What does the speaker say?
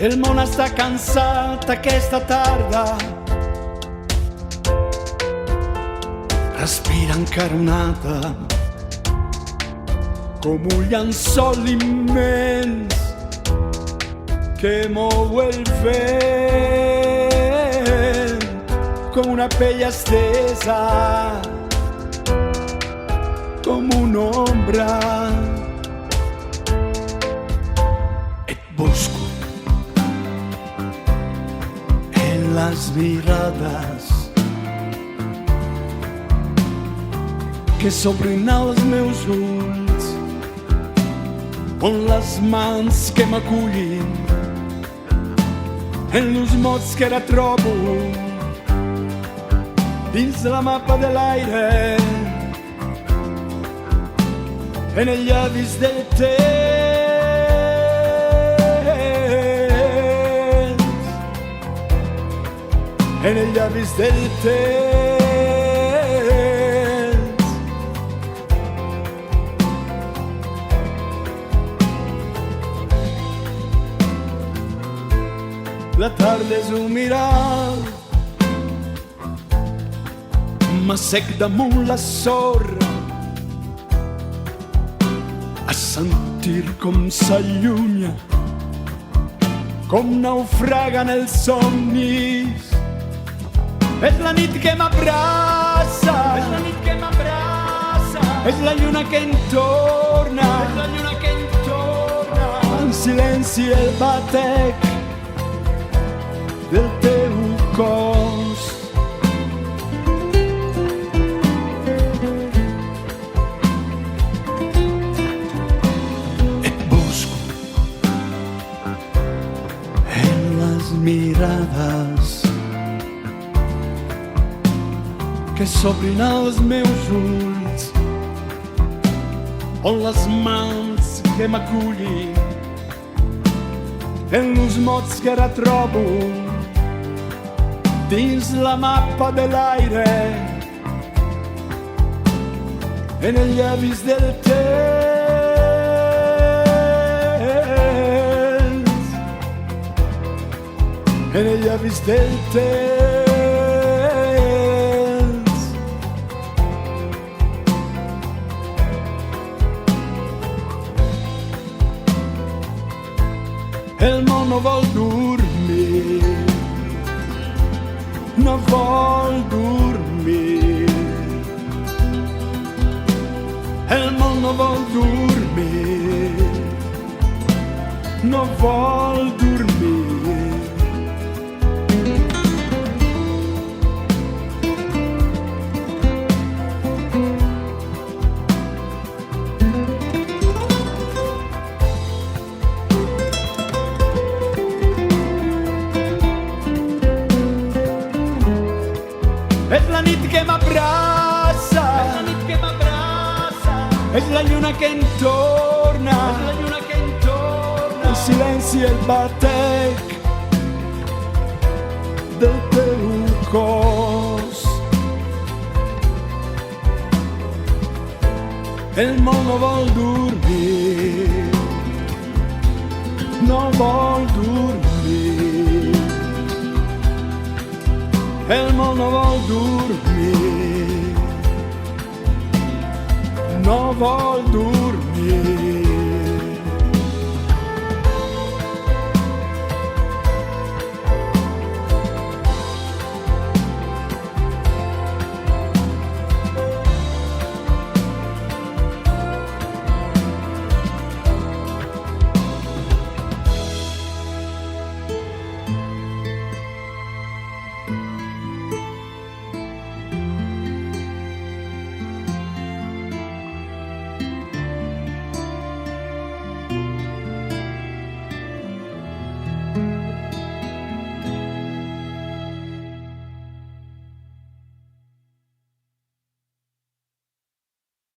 El mona sta cansata che sta tarda, respira incarnata come un llençol immens che muove il vent, come una pelle stesa, come un'ombra. Et busco en las miradas que s'obrin als meus ulls, on les mans que m'acullin en los mots que ara trobo dins la mappa de l'aire, en els llavis del temps, en els llavis del temps. La tarda és un mirar, m'assec damunt la sorra a sentir com s'allunya, com naufraguen els somnis. És la nit que m'abraça, és la nit que m'abraça, és la lluna que em torna, és la lluna que em torna. En silenci el batec del teu cos. Et busco en les mirades que s'obrin als meus ulls, on les mans que m'acullin en los mots que ara trobo dins la mappa de l'aire, en els llavis del temps, en els llavis del temps. El món no vol dormir, no vol dormir. El món no vol dormir, no vol dormir. És la nit que m'abraça, és la nit que m'abraça, és la lluna que em torna, és la lluna que em torna. El silenci el batec del teu cos. El món no vol dormir, no vol dormir. El món no vol dormir, no vol dormir.